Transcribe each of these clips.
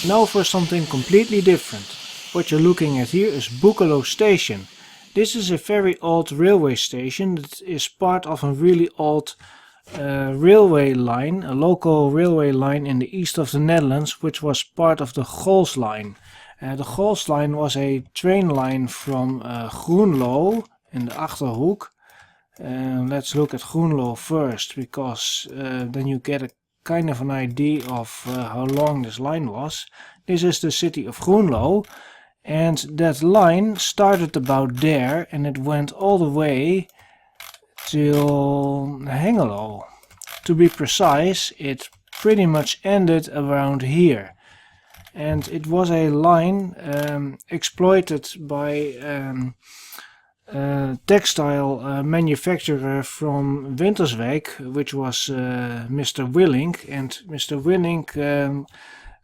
Now for something completely different. What you're looking at here is Boekelo station. This is a very old railway station that is part of a really old railway line, a local railway line in the east of the Netherlands, which was part of the GOLS line. The GOLS line was a train line from Groenlo in the Achterhoek. Let's look at Groenlo first, because then you get a kind of an idea of how long this line was. This is the city of Groenlo, and that line started about there and it went all the way till Hengelo. To be precise, it pretty much ended around here. And it was a line exploited by textile manufacturer from Winterswijk, which was Mr. Willink, and Mr. Willink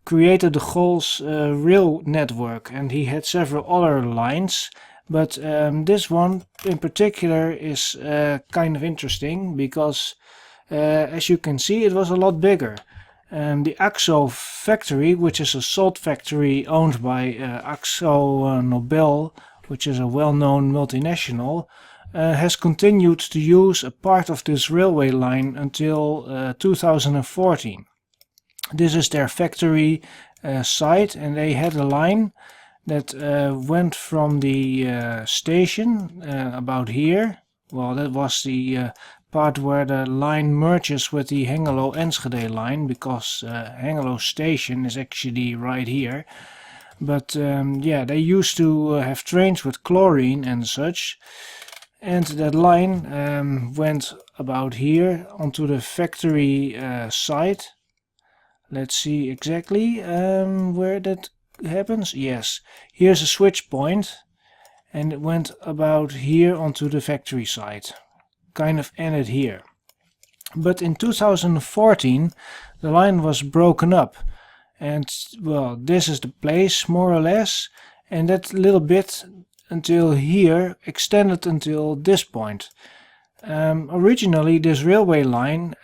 created the GOLS rail network, and he had several other lines, but this one in particular is kind of interesting because as you can see, it was a lot bigger. The Akzo factory, which is a salt factory owned by Akzo Nobel, which is a well-known multinational, has continued to use a part of this railway line until 2014. This is their factory site, and they had a line that went from the station about here. Well, that was the part where the line merges with the Hengelo-Enschede line, because Hengelo station is actually right here. But yeah, they used to have trains with chlorine and such, and that line went about here onto the factory site. Let's see exactly where that happens. Yes, here's a switch point, and it went about here onto the factory site. Kind of ended here. But in 2014 the line was broken up. And well, this is the place more or less, and that little bit until here extended until this point. Originally this railway line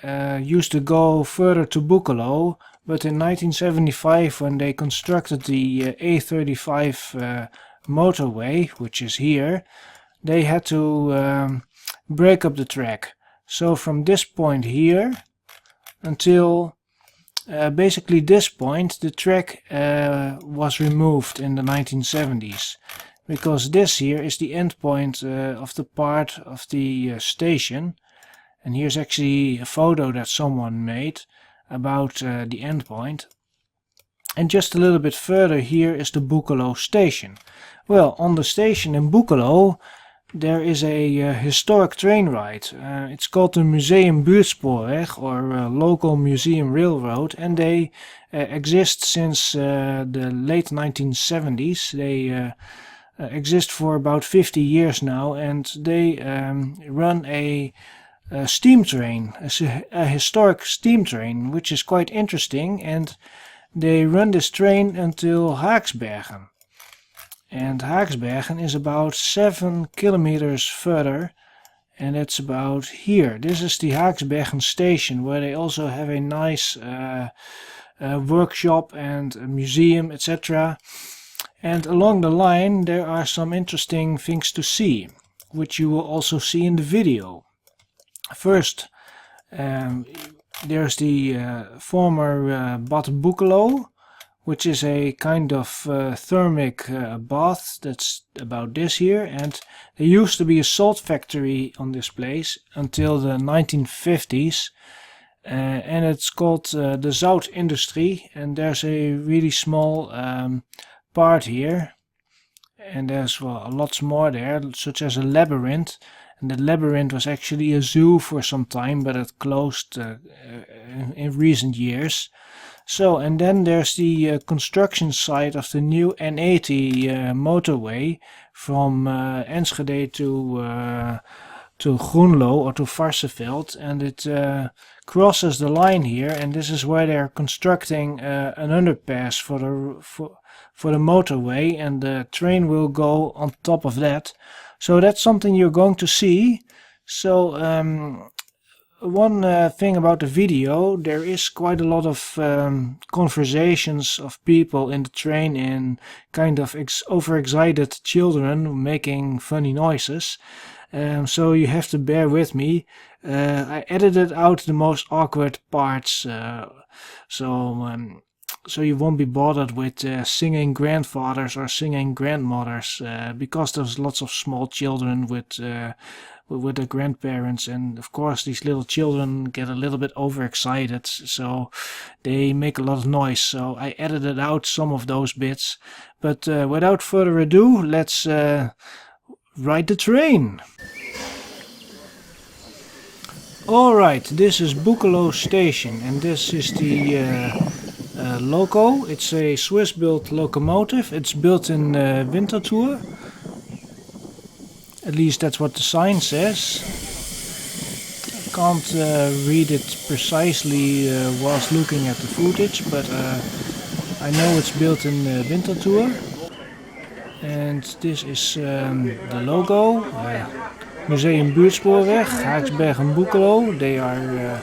used to go further to Boekelo, but in 1975, when they constructed the A35 motorway, which is here, they had to break up the track. So from this point here until basically this point, the track was removed in the 1970s, because this here is the end point of the part of the station. And here's actually a photo that someone made about the end point. And just a little bit further here is the Boekelo station. Well, on the station in Boekelo there is a historic train ride. It's called the Musuem Buurtspoorweg, or local museum railroad, and they exist since the late 1970s. They exist for about 50 years now, and they run a steam train, a historic steam train, which is quite interesting, and they run this train until Haaksbergen. And Haaksbergen is about 7 kilometers further, and it's about here. This is the Haaksbergen station, where they also have a nice workshop and a museum, etc. And along the line there are some interesting things to see, which you will also see in the video. First, there's the former Bad Boekelo, which is a kind of thermic bath that's about this here, and there used to be a salt factory on this place until the 1950s, and it's called the Zout Industry, and there's a really small part here, and there's lots more there, such as a labyrinth. And the labyrinth was actually a zoo for some time, but it closed in recent years. So, and then there's the construction site of the new N80 motorway from Enschede to Groenlo or to Varsseveld, and it crosses the line here, and this is where they're constructing an underpass for the motorway, and the train will go on top of that. So that's something you're going to see. So one thing about the video, there is quite a lot of conversations of people in the train and kind of overexcited children making funny noises. So you have to bear with me. I edited out the most awkward parts, so you won't be bothered with singing grandfathers or singing grandmothers, because there's lots of small children with their grandparents, and of course these little children get a little bit overexcited, so they make a lot of noise. So I edited out some of those bits, but without further ado, let's ride the train. Alright, this is Boekelo station, and this is the loco. It's a Swiss-built locomotive. It's built in Winterthur. At least that's what the sign says. I can't read it precisely whilst looking at the footage, but I know it's built in Winterthur. And this is the logo. Musuem Buurtspoorweg, Haaksbergen, Boekelo. They are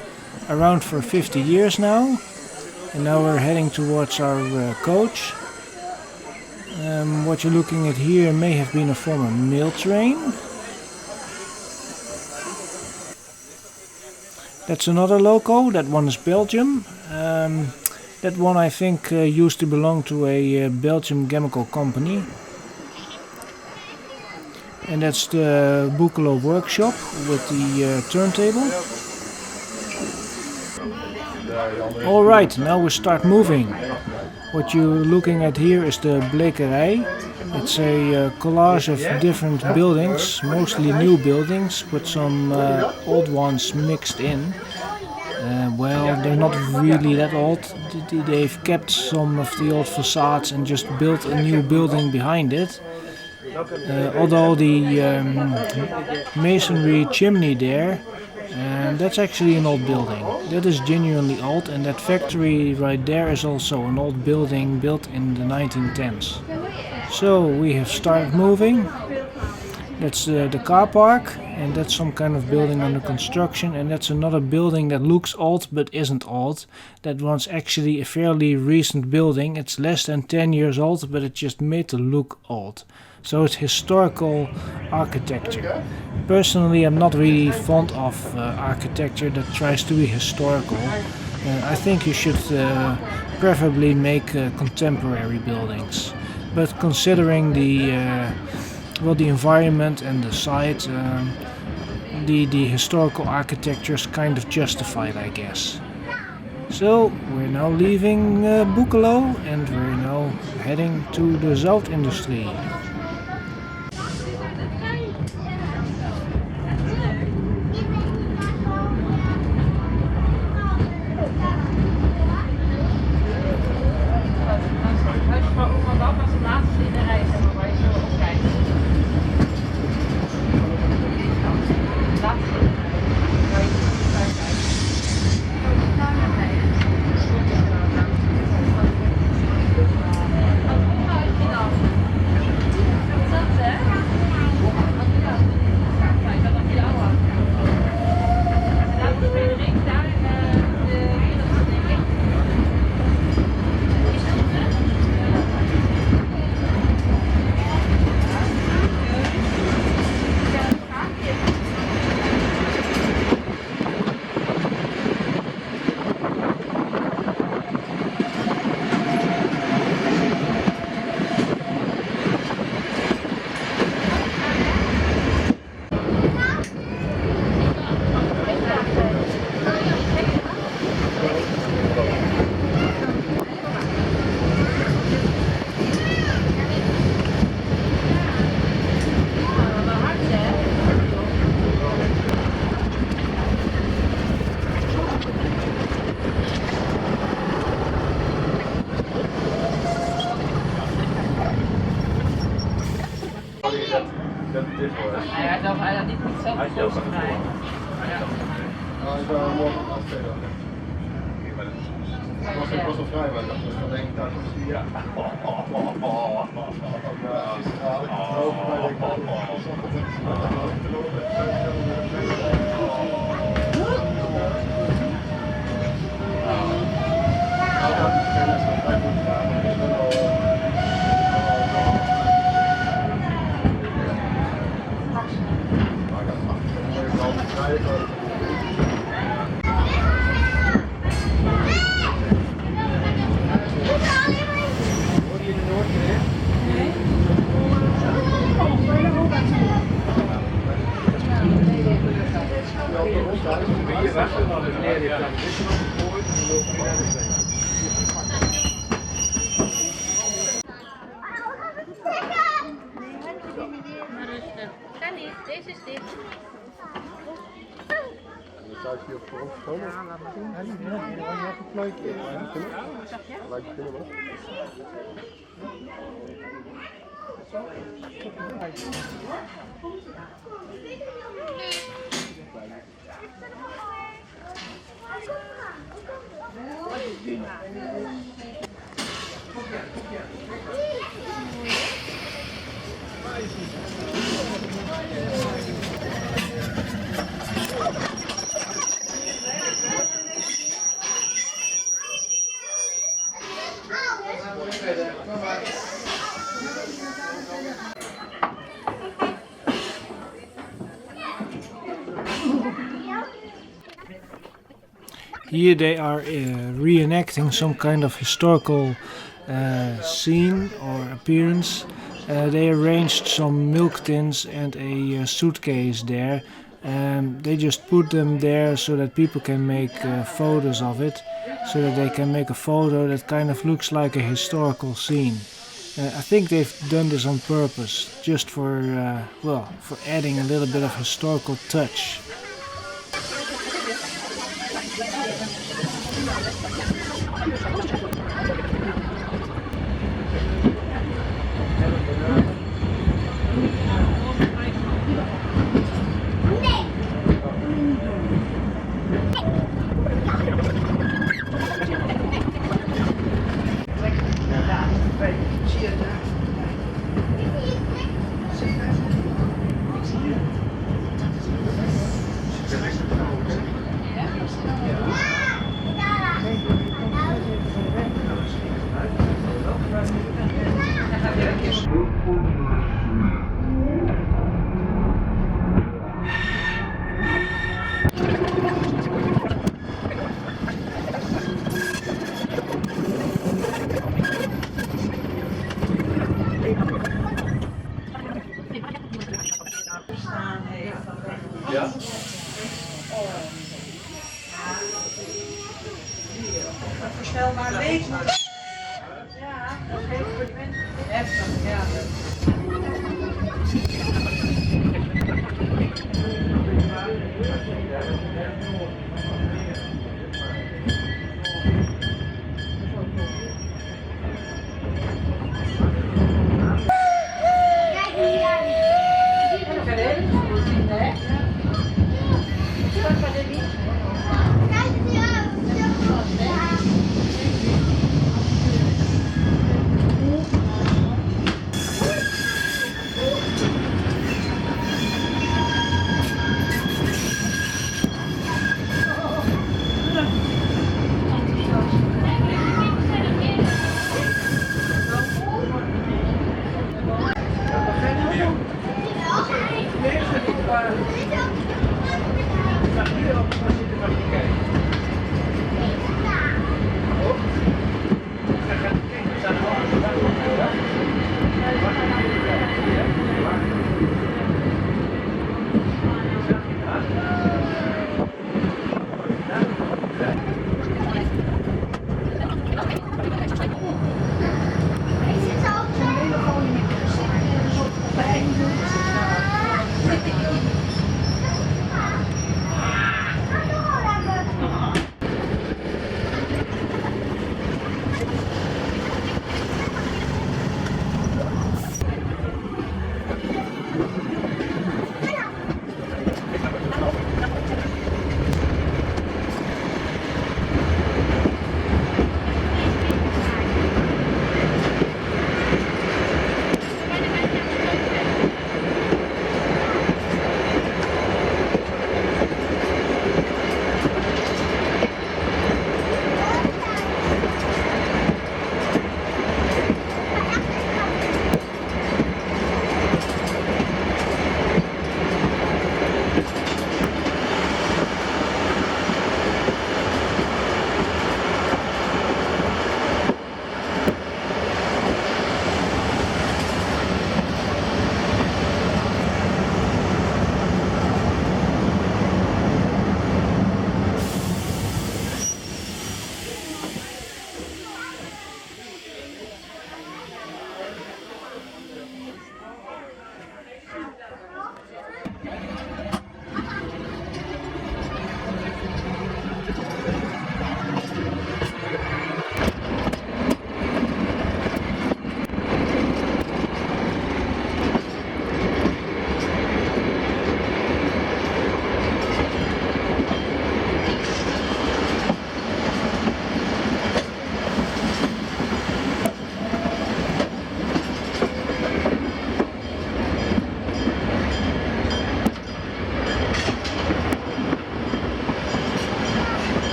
around for 50 years now. And now we're heading towards our coach. What you're looking at here may have been a former mail train. That's another loco. That one is Belgium. That one I think used to belong to a Belgian chemical company. And that's the Boekelo workshop with the turntable. Alright, now we start moving. What you're looking at here is the blekerij. It's a collage of different buildings, mostly new buildings, with some old ones mixed in. Well, they're not really that old. They've kept some of the old facades and just built a new building behind it. Although the masonry chimney there, that's actually an old building. That is genuinely old, and that factory right there is also an old building built in the 1910s. So we have started moving. That's the car park, and that's some kind of building under construction, and that's another building that looks old but isn't old. That one's actually a fairly recent building. It's less than 10 years old, but it's just made to look old. So it's historical architecture. Personally, I'm not really fond of architecture that tries to be historical. I think you should preferably make contemporary buildings. But considering the environment and the site, the historical architecture is kind of justified, I guess. So we're now leaving Boekelo, and we're now heading to the zoutindustrie. Hij had niet zelf gekozen voor mij. Ik was al vrij, maar ik dacht, ik denk dat ja. Kan niet, deze is dicht. Zou je op voorop komen? Ja, laat maar doen. Ja, die was nog een fluitje. Lijkt het kunnen. Here they are reenacting some kind of historical scene or appearance. They arranged some milk tins and a suitcase there. They just put them there so that people can make photos of it, so that they can make a photo that kind of looks like a historical scene. I think they've done this on purpose, just for for adding a little bit of historical touch. Ja? Verstelbaar leeg. Ja, dat heeft voor de mensen heftig, ja.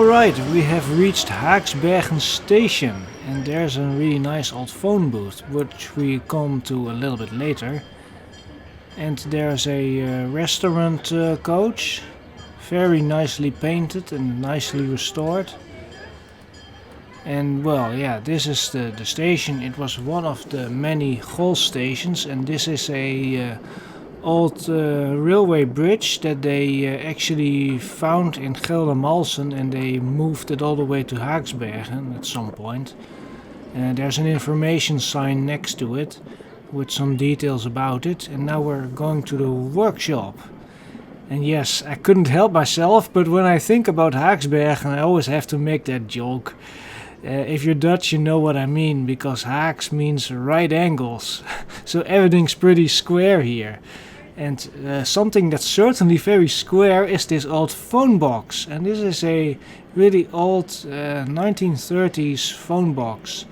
Alright, we have reached Haaksbergen station and there's a really nice old phone booth, which we come to a little bit later. And there's a restaurant coach, very nicely painted and nicely restored. And well, yeah, this is the station. It was one of the many GOLS stations, and this is a old railway bridge that they actually found in Geldermalsen, and they moved it all the way to Haaksbergen at some point. There's an information sign next to it with some details about it, and now we're going to the workshop. And yes, I couldn't help myself, but when I think about Haaksbergen I always have to make that joke. If you're Dutch you know what I mean, because Haaks means right angles, so everything's pretty square here. And something that's certainly very square is this old phone box. And this is a really old 1930s phone box.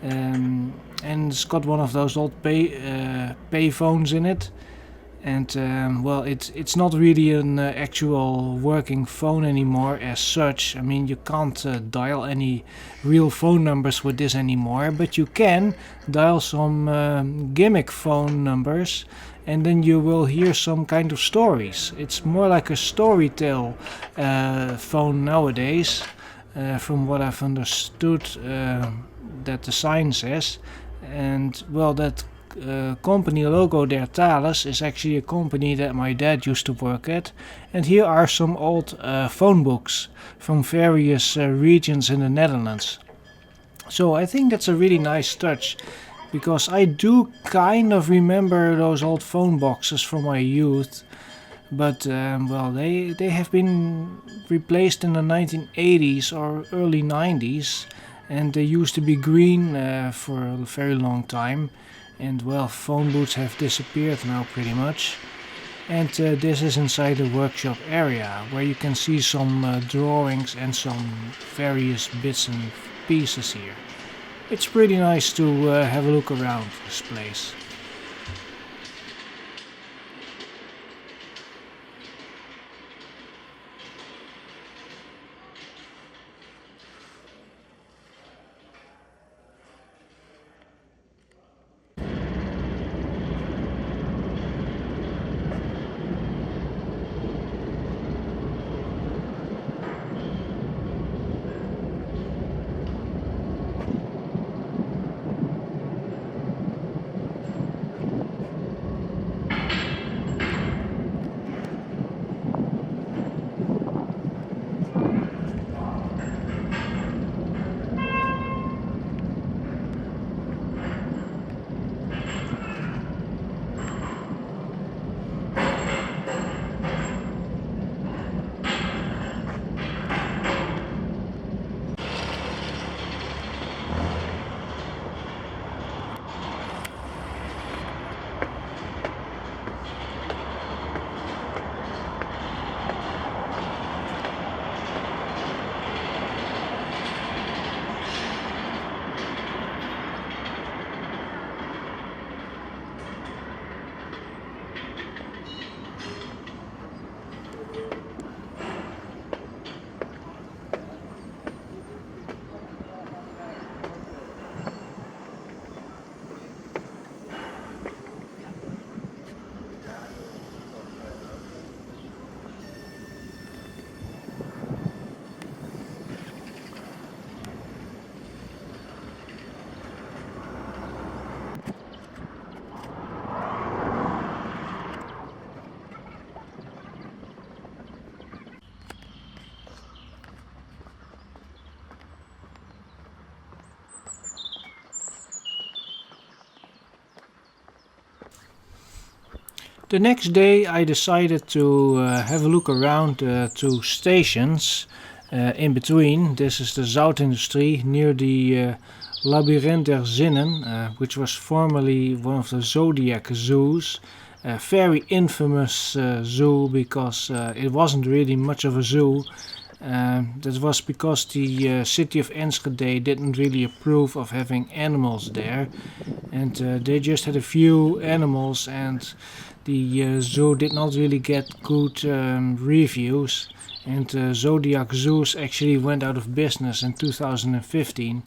And it's got one of those old pay phones in it. And well, it's not really an actual working phone anymore as such. I mean, you can't dial any real phone numbers with this anymore, but you can dial some gimmick phone numbers, and then you will hear some kind of stories. It's more like a storytell phone nowadays, from what I've understood that the sign says. And well, that company logo there, Thales, is actually a company that my dad used to work at. And here are some old phone books from various regions in the Netherlands. So I think that's a really nice touch, because I do kind of remember those old phone boxes from my youth. But well, they have been replaced in the 1980s or early 90s, and they used to be green for a very long time. And well, phone booths have disappeared now pretty much. And this is inside the workshop area, where you can see some drawings and some various bits and pieces here. It's pretty nice to have a look around this place. The next day I decided to have a look around two stations in between. This is the Zoutindustrie near the Labyrinth der Zinnen, which was formerly one of the Zodiac zoos. A very infamous zoo, because it wasn't really much of a zoo. That was because the city of Enschede didn't really approve of having animals there, and they just had a few animals, and the zoo did not really get good reviews, and Zodiac Zoos actually went out of business in 2015.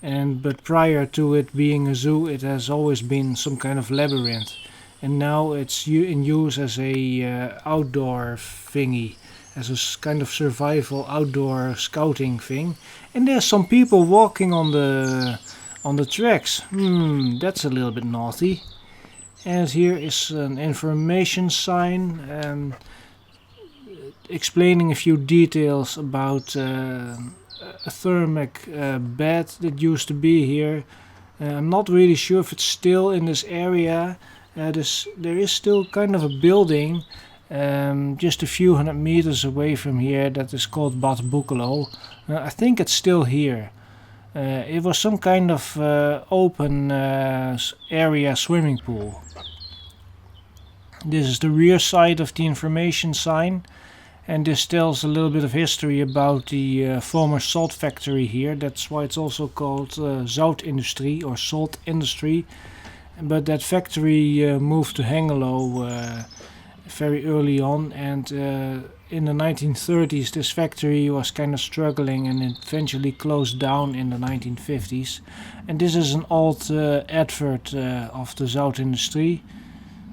But prior to it being a zoo, it has always been some kind of labyrinth, and now it's in use as a outdoor thingy, as a kind of survival outdoor scouting thing. And there's some people walking on the tracks. That's a little bit naughty. And here is an information sign explaining a few details about a thermic bed that used to be here. I'm not really sure if it's still in this area. There is still kind of a building just a few hundred meters away from here that is called Bad Boekelo. I think it's still here. It was some kind of open area swimming pool. This is the rear side of the information sign, and this tells a little bit of history about the former salt factory here. That's why it's also called Zoutindustrie or Salt Industry. But that factory moved to Hengelo very early on, and in the 1930s this factory was kind of struggling and it eventually closed down in the 1950s. And this is an old advert of the Zoutindustrie.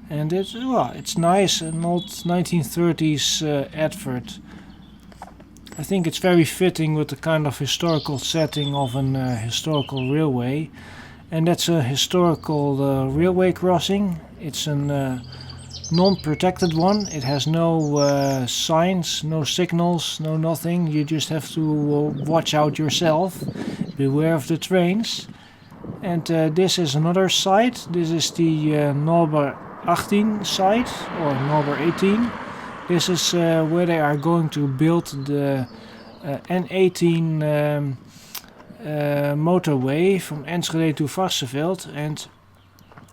And it's nice, an old 1930s advert. I think it's very fitting with the kind of historical setting of an historical railway. And that's a historical railway crossing. It's a non-protected one. It has no signs, no signals, no nothing. You just have to watch out yourself. Beware of the trains. And this is another site. This is the nobel 18 site, or number 18. This is where they are going to build the N18 motorway from Enschede to Varsseveld, and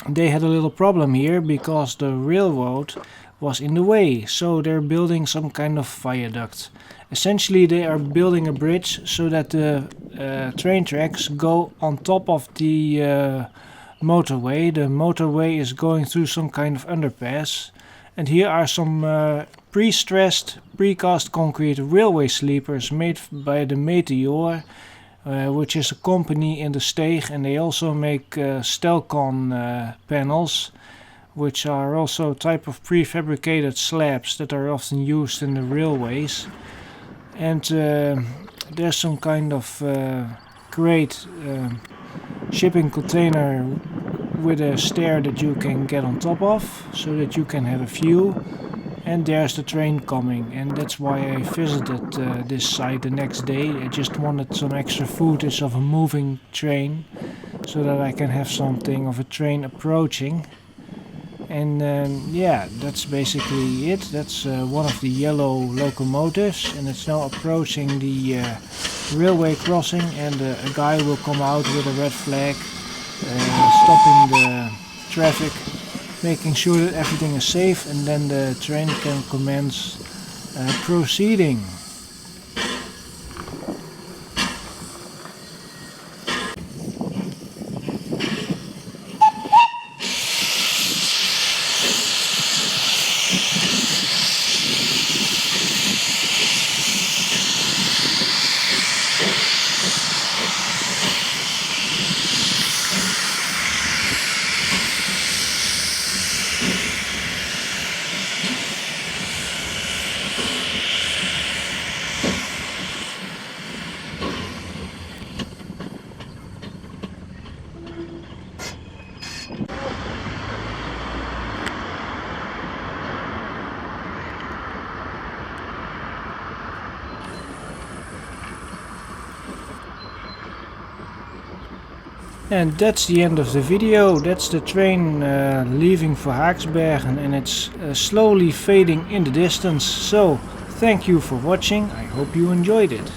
they had a little problem here because the railroad was in the way, so they're building some kind of viaduct. Essentially they are building a bridge so that the train tracks go on top of the motorway. The motorway is going through some kind of underpass, and here are some pre-stressed, precast concrete railway sleepers made by the Meteor, which is a company in the Steeg, and they also make Stelcon panels, which are also a type of prefabricated slabs that are often used in the railways. And there's some kind of great shipping container with a stair that you can get on top of so that you can have a view. And there's the train coming, and that's why I visited this site the next day. I just wanted some extra footage of a moving train so that I can have something of a train approaching. And yeah, that's basically it. That's one of the yellow locomotives, and it's now approaching the railway crossing, and a guy will come out with a red flag, stopping the traffic, making sure that everything is safe, and then the train can commence proceeding. And that's the end of the video. That's the train leaving for Haaksbergen, and it's slowly fading in the distance. So thank you for watching. I hope you enjoyed it.